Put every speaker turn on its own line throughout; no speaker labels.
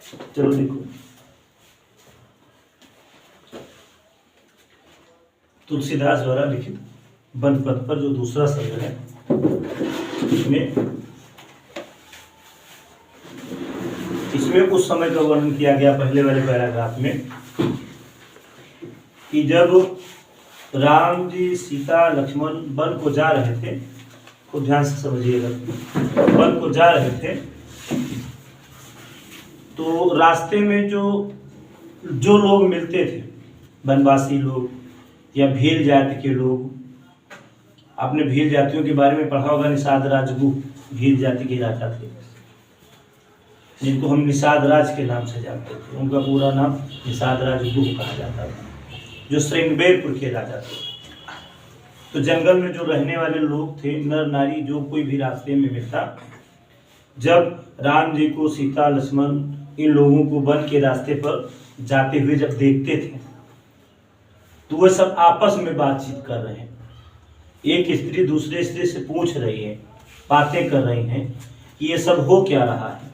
चलो देखो, तुलसीदास द्वारा लिखित वन पथ पर जो दूसरा सर्ग है, इसमें उस समय का वर्णन किया गया पहले वाले पैराग्राफ में कि जब राम जी सीता लक्ष्मण वन को जा रहे थे, खूब ध्यान से समझिएगा, वन को जा रहे थे तो रास्ते में जो लोग मिलते थे, वनवासी लोग या भील जाति के लोग, आपने भील जातियों के बारे में पढ़ा होगा, निषाद राजगुह भील जाति के राजा थे, जिनको हम निषाद राज के नाम से जानते थे। उनका पूरा नाम निषाद राजगुह कहा जाता था, जो श्रृंगबेरपुर के राजा थे। तो जंगल में जो रहने वाले लोग थे, नर नारी, जो कोई भी रास्ते में मिलता, जब राम जी को, सीता लक्ष्मण, इन लोगों को वन के रास्ते पर जाते हुए जब देखते थे तो वह सब आपस में बातचीत कर रहे हैं। एक स्त्री दूसरे स्त्री से पूछ रही है, बातें कर रही हैं कि ये सब हो क्या रहा है।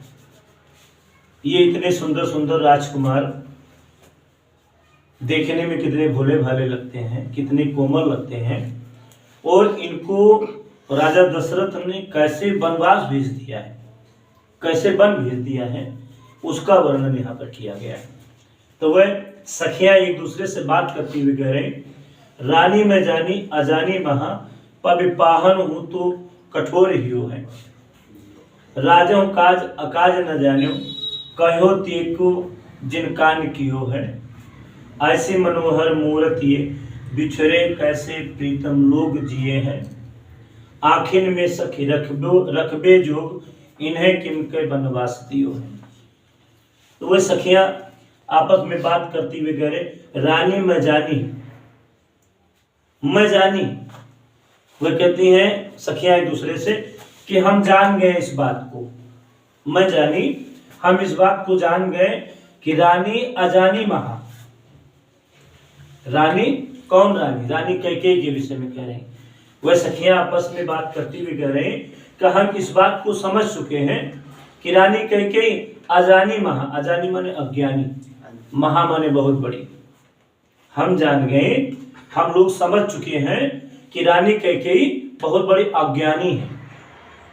ये इतने सुंदर सुंदर राजकुमार देखने में कितने भोले भाले लगते हैं, कितने कोमल लगते हैं, और इनको राजा दशरथ ने कैसे वनवास भेज दिया है, कैसे वन भेज दिया है, उसका वर्णन यहाँ पर किया गया है। तो वह सखियां एक दूसरे से बात करती हुई कह रहे, रानी मैं जानी अजानी महा, पविपाहन हूं तो कठोर हियो है, राजों काज अकाज न जान्यो, कहो तेको जिन कान कियो है, ऐसी मनोहर मूर्त ये बिछड़े कैसे प्रीतम लोग जिए हैं, आखिर में सखी रखबे जोग, इन्हें किनके वनवास दियो है। तो वह सखियां आपस में बात करती हुए कह रहे, रानी मैं जानी, मैं जानी। वह कहती हैं सखियां एक दूसरे से कि हम जान गए इस बात को, मैं जानी, हम इस बात को जान गए कि रानी अजानी महा। रानी कौन रानी? रानी कैकेयी के विषय में कह रहे हैं। वह सखियां आपस में बात करती हुई कह रहे हैं कि हम इस बात को समझ चुके हैं कि रानी कैकेयी अजानी महा, अजानी माने अज्ञानी, महा माने बहुत बड़ी। हम जान गए, हम लोग समझ चुके हैं कि रानी कैकेयी बहुत बड़ी अज्ञानी है,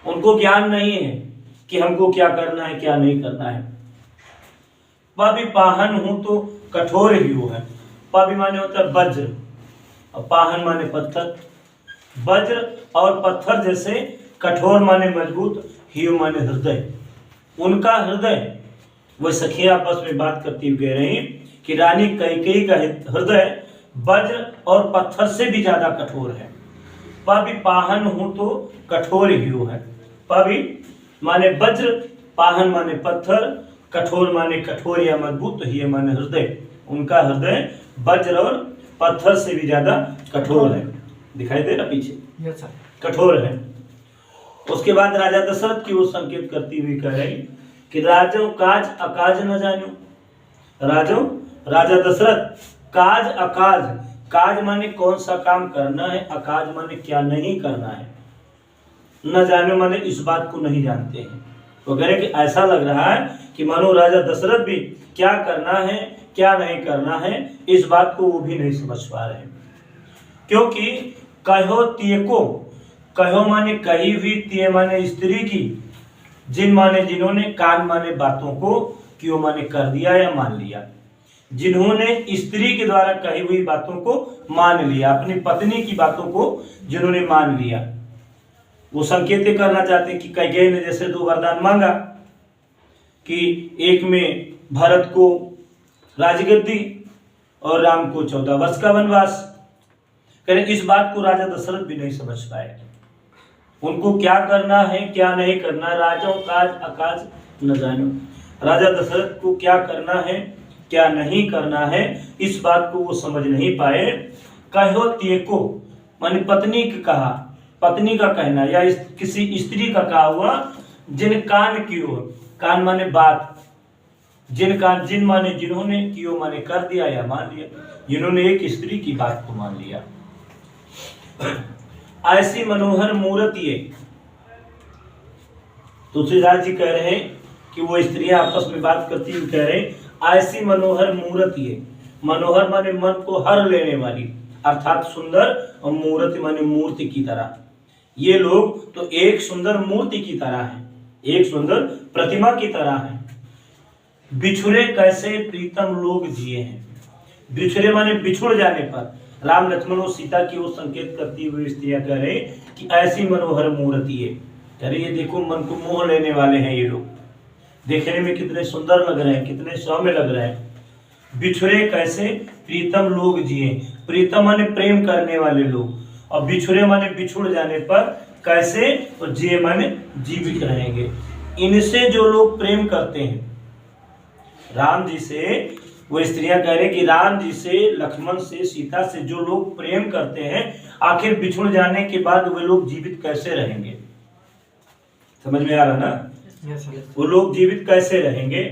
उनको ज्ञान नहीं है कि हमको क्या करना है क्या नहीं करना है। पविपाहन हूं तो कठोर ही है। पवि माने होता है वज्र और पाहन माने पत्थर। वज्र और पत्थर जैसे, कठोर माने मजबूत, हियो माने हृदय, उनका हृदय। वह सखियां आपस में बात करती हुई कह रही कि रानी कैकेयी का हृदय वज्र और पत्थर से भी ज्यादा कठोर है। पवि पाहन हूं तो कठोर ही है। पवि माने वज्र, पाहन माने पत्थर, कठोर माने कठोर या मजबूत, ही माने हृदय, उनका हृदय वज्र और पत्थर से भी ज्यादा कठोर है। दिखाई दे रहा पीछे? कठोर है। उसके बाद राजा दशरथ की ओर संकेत करती हुई कह रही कि राजो काज अकाज न जानो। राजो, राजा दशरथ, काज अकाज, काज माने कौन सा काम करना है, अकाज माने क्या नहीं करना है, न जानो माने इस बात को नहीं जानते हैं। तो कह रहे कि ऐसा लग रहा है कि मानो राजा दशरथ भी क्या करना है क्या नहीं करना है, इस बात को वो भी नहीं समझ पा रहे। क्योंकि कहो तियको, कहो माने कही हुई, तिय माने स्त्री की, जिन माने जिन्होंने, कान माने बातों को, क्यों माने कर दिया या मान लिया। जिन्होंने स्त्री के द्वारा कही हुई बातों को मान लिया, अपनी पत्नी की बातों को जिन्होंने मान लिया। वो संकेत करना चाहते हैं कि कैकेयी ने जैसे 2 वरदान मांगा कि एक में भरत को राजगद्दी और राम को 14 वर्ष का वनवास। करें इस बात को राजा दशरथ भी नहीं समझ पाए, उनको क्या करना है क्या नहीं करना, राजों काज अकाज न जानो। राजा दशरथ को क्या करना है क्या नहीं करना है, इस बात को वो समझ नहीं पाए। कहो तेको माने पत्नी का कहा, पत्नी का कहना या किसी स्त्री का कहा हुआ, जिन कान की ओर, कान माने बात, जिन कान, जिन माने जिन्होंने, कियो माने कर दिया या मान लिया, जिन्होंने एक स्त्री की बात को मान लिया। ऐसी मनोहर मूर्त ये, तुलसीदास जी कह रहे हैं कि कि वो स्त्रियां आपस में बात करती हुई कह रहे ऐसी मनोहर मूर्त ये, मनोहर माने मन को हर लेने वाली, अर्थात सुंदर, और मूर्ति माने मूर्ति की तरह। ये लोग तो एक सुंदर मूर्ति की तरह हैं, एक सुंदर प्रतिमा की तरह हैं। बिछुड़े कैसे प्रीतम लोग जिए हैं। बिछुड़े माने बिछुड़ जाने पर, राम लक्ष्मण और सीता की ओर संकेत करती हुई स्त्रियां कह रहे कि ऐसी मनोहर मूर्ति है। कह रहे ये देखो मन को मोह लेने वाले हैं ये लोग, देखने में कितने सुंदर लग रहे हैं, कितने सौम्य लग रहे हैं। बिछुड़े कैसे प्रीतम लोग जिए, प्रीतम माने प्रेम करने वाले लोग, और बिछुड़े माने बिछुड़ जाने पर कैसे, और जिए माने जीवित रहेंगे। इनसे जो लोग प्रेम करते हैं राम जी से, वो स्त्रियां कह रहे कि राम जी से, लक्ष्मण से, सीता से जो लोग प्रेम करते हैं, आखिर बिछुड़ जाने के बाद वे लोग जीवित कैसे रहेंगे। समझ में आ रहा ना? वो लोग जीवित कैसे रहेंगे।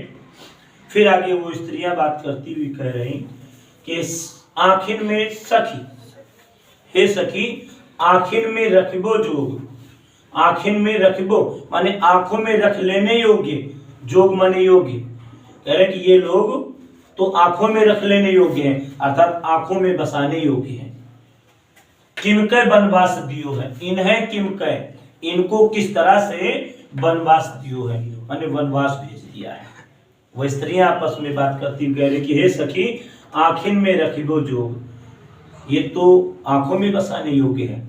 फिर आगे वो स्त्रियां बात करती हुई कह रही कि आखिर में सखी, हे सखी, आखिर में रखबो जोग, आखिर में रखबो माने आंखों में रख लेने योग्य, जोग माने योग्य। कह रहे कि ये लोग तो आंखों में रख लेने योग्य हैं, अर्थात आंखों में बसाने योग्य हैं। किमकै वनवास दियो है, इन्हें किमकै, इनको किस तरह से वनवास दियो है, माने वनवास भेज दिया है। वह स्त्रियां आपस में बात करती हुई कह रही कि हे सखी, आखिन में रखिबो जोग, ये तो आंखों में बसाने योग्य है,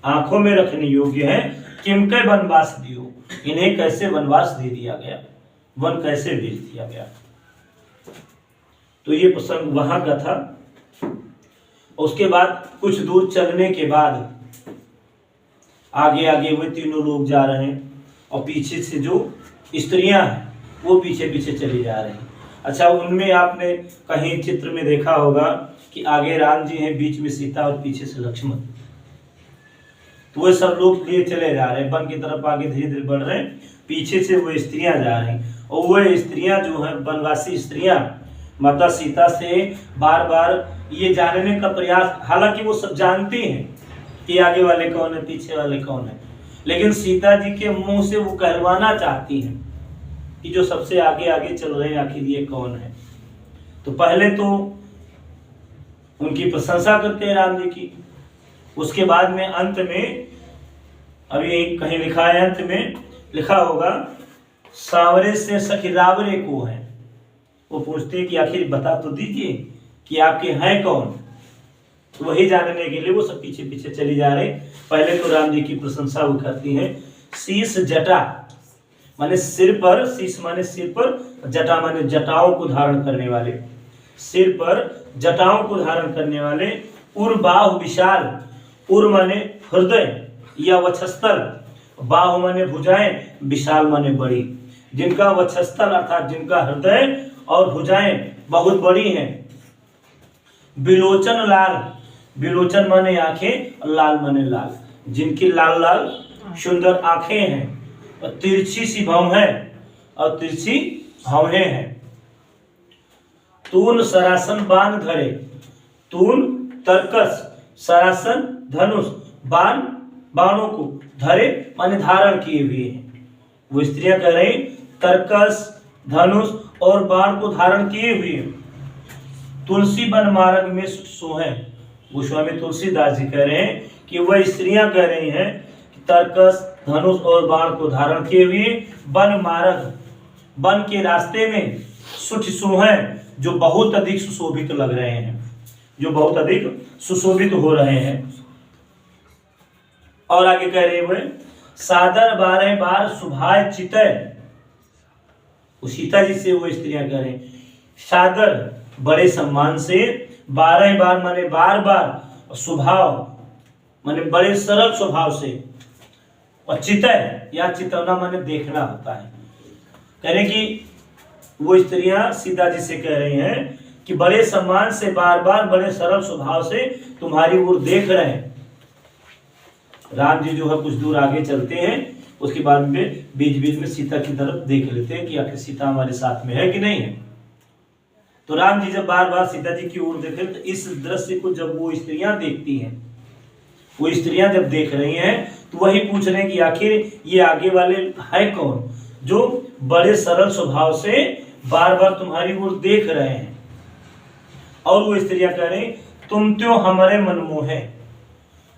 आंखों में रखने योग्य है। किमकै वनवास दियो, इन्हें कैसे वनवास दे दिया गया, वन कैसे भेज दिया गया। तो ये प्रसंग वहां का था। उसके बाद कुछ दूर चलने के बाद आगे आगे वो तीनों लोग जा रहे हैं, और पीछे से जो स्त्रियां हैं वो पीछे पीछे चली जा रही हैं। अच्छा, उनमें आपने कहीं चित्र में देखा होगा कि आगे राम जी हैं, बीच में सीता और पीछे से लक्ष्मण। तो वो सब लोग लिए चले जा रहे हैं, वन की तरफ आगे धीरे धीरे बढ़ रहे हैं, पीछे से वो स्त्रियां जा रही हैं। और वो स्त्रियां जो है वनवासी स्त्रियां माता सीता से बार बार ये जानने का प्रयास, हालांकि वो सब जानती हैं कि आगे वाले कौन है, पीछे वाले कौन है, लेकिन सीता जी के मुंह से वो कहलवाना चाहती हैं कि जो सबसे आगे आगे चल रहे हैं आखिर ये कौन है। तो पहले तो उनकी प्रशंसा करते हैं राम जी की, उसके बाद में अंत में, अभी कहीं लिखा है, अंत में लिखा होगा सावरे से सखी रावरे को है। वो पूछते हैं कि आखिर बता तो दीजिए कि आपके हैं कौन। तो वही जानने के लिए वो सब पीछे पीछे चली जा रहे। पहले तो राम जी की प्रशंसा वो करती हैं। शीश जटा माने सिर पर, शीश माने सिर पर, जटा माने जटाओं को धारण करने वाले, सिर पर जटाओं को धारण करने वाले। उर बाहु विशाल, उर माने हृदय या वक्षस्थल, बाहु माने भुजाएं, विशाल माने बड़ी। जिनका वक्षस्थल अर्थात जिनका हृदय और भुजाएं बहुत बड़ी हैं। बिलोचन लाल, बिलोचन माने आंखें, लाल माने लाल, जिनकी लाल लाल सुंदर आंखें हैं, और तिरछी सी भौं है, और तिरछी भौहें हैं। तून सरासन बाण धरे, तून तरकस, सरासन धनुष, बाण बाणों को, धरे माने धारण किए हुए हैं। वो स्त्रियां कह रही तरकस, धनुष और बाण को धारण किए हुए हैं। तुलसी वन मार्ग में सोहें, गोस्वामी तुलसीदास जी कह रहे हैं कि वह स्त्रियां कह रही हैं कि तरकस, धनुष और बाण को धारण किए हुए वन मार्ग, वन के रास्ते में सुठ सोहें, जो बहुत अधिक सुशोभित लग रहे हैं, जो बहुत अधिक सुशोभित हो रहे हैं। और आगे कह रहे हुए सादर 12 बार सुभाय चितय, सीता जी से वो स्त्रियां कह रहे हैं सादर बड़े सम्मान से, 12 बार माने बार बार, स्वभाव माने बड़े सरल स्वभाव से, और चितय या चितवना माने देखना होता है। कह रहे कि वो स्त्रियां सीता जी से कह रही हैं कि बड़े सम्मान से, बार बार, बड़े सरल स्वभाव से तुम्हारी ओर देख रहे हैं। राम जी जो है कुछ दूर आगे चलते हैं, उसके बाद में बीच बीच में सीता की तरफ देख लेते हैं कि आखिर सीता हमारे साथ में है कि नहीं है। तो राम जी जब बार बार सीता जी की ओर देखे, तो इस दृश्य को जब वो स्त्रियां देखती हैं, वो स्त्रियां जब देख रही हैं, तो वही पूछ रहे हैं कि आखिर ये आगे वाले है कौन, जो बड़े सरल स्वभाव से बार बार तुम्हारी ओर देख रहे हैं। और वो स्त्रियां कह रही तुम त्यों हमारे मनमोहे,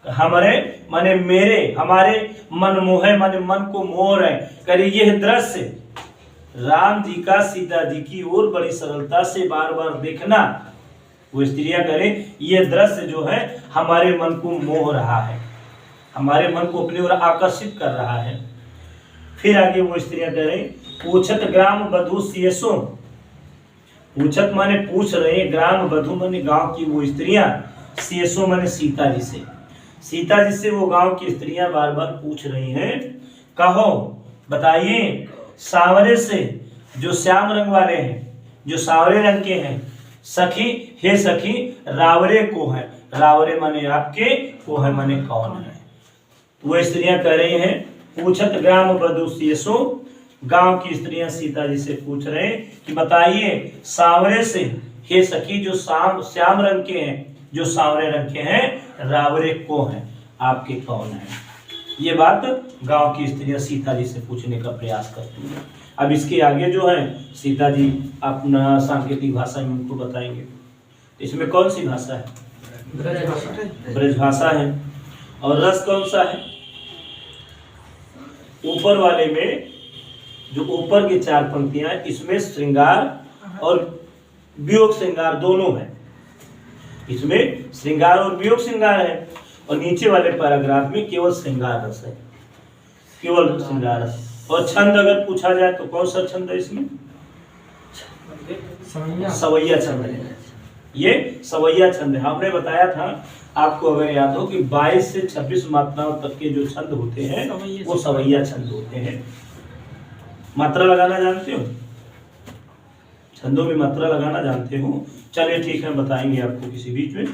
हमारे माने मेरे, हमारे मनमोहे माने मन को मोह रहे। कह यह दृश्य राम जी का सीता जी की ओर बड़ी सरलता से बार बार देखना, वो स्त्रियां करें यह दृश्य जो है हमारे मन को मोह रहा है, हमारे मन को अपनी ओर आकर्षित कर रहा है। फिर आगे वो स्त्रियां करें पूछत ग्राम बधू सियसो, पूछत माने पूछ रहे, ग्राम बधू माने गांव की वो स्त्रियां, सियसो माने सीता जी से, सीता जी से वो गांव की स्त्रियां बार बार पूछ रही हैं कहो बताइए सांवरे से जो श्याम रंग वाले हैं, जो सांवरे रंग के हैं, सखी हे सखी रावरे को है, रावरे माने आपके, को है माने कौन है। वो स्त्रियां कह रही हैं पूछत ग्राम बधू सियसो, गांव की स्त्रियां सीता जी से पूछ रहे हैं कि बताइए सांवरे से हे सखी जो श्याम रंग के हैं, जो सांवरे रंग के हैं, रावरे को हैं, आपके कौन है। ये बात गांव की स्त्रियां सीता जी से पूछने का प्रयास करती हैं। अब इसके आगे जो है सीता जी अपना सांकेतिक भाषा में उनको बताएंगे। इसमें कौन सी भाषा है? ब्रज भाषा है। और रस कौन सा है? ऊपर वाले में जो ऊपर की 4 पंक्तियां इसमें श्रृंगार और वियोग श्रृंगार दोनों है, इसमें श्रृंगार और वियोग श्रृंगार है। और नीचे वाले पैराग्राफ में केवल श्रृंगार रस है, केवल श्रृंगार रस। और छंद अगर पूछा जाए तो कौन सा छंद है इसमें? सवैया छंद है, ये सवैया छंद है। हमने बताया था आपको अगर याद हो कि 22 से 26 मात्राओं तक के जो छंद होते हैं वो सवैया छंद होते हैं। मात्रा लगाना जानते हो? छंदों में मात्रा लगाना जानते हो? चलिए ठीक है, बताएंगे आपको किसी बीच में।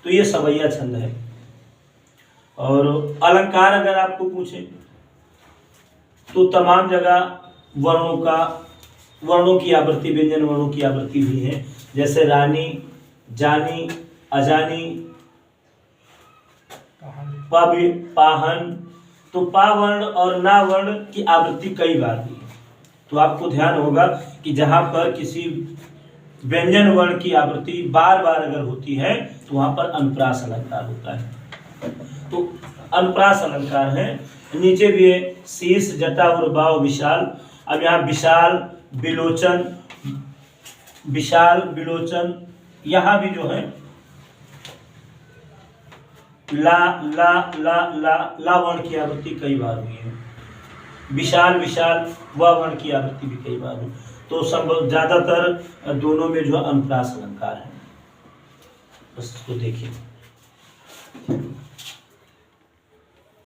तो ये सवैया छंद है। और अलंकार अगर आपको पूछे तो तमाम जगह वर्णों की आवृत्ति, व्यंजन वर्णों की आवृत्ति भी है, जैसे रानी, जानी, अजानी, पाहन। तो पा वर्ण और ना वर्ण की आवृत्ति कई बार हुई है। तो आपको ध्यान होगा कि जहां पर किसी व्यंजन वर्ण की आवृत्ति बार बार अगर होती है तो वहां पर अनुप्रास अलंकार होता है। तो अनुप्रास अलंकार है। नीचे भी है शीश, जटा और बाव विशाल। अब यहाँ विशाल, बिलोचन, यहाँ भी जो है ला वर्ण की आवृत्ति कई बार हुई है। विशाल व वर्ण की आवृत्ति भी कई बार हुई। तो सब ज्यादातर दोनों में जो अनुप्रास अलंकार है, बस इसको देखिए।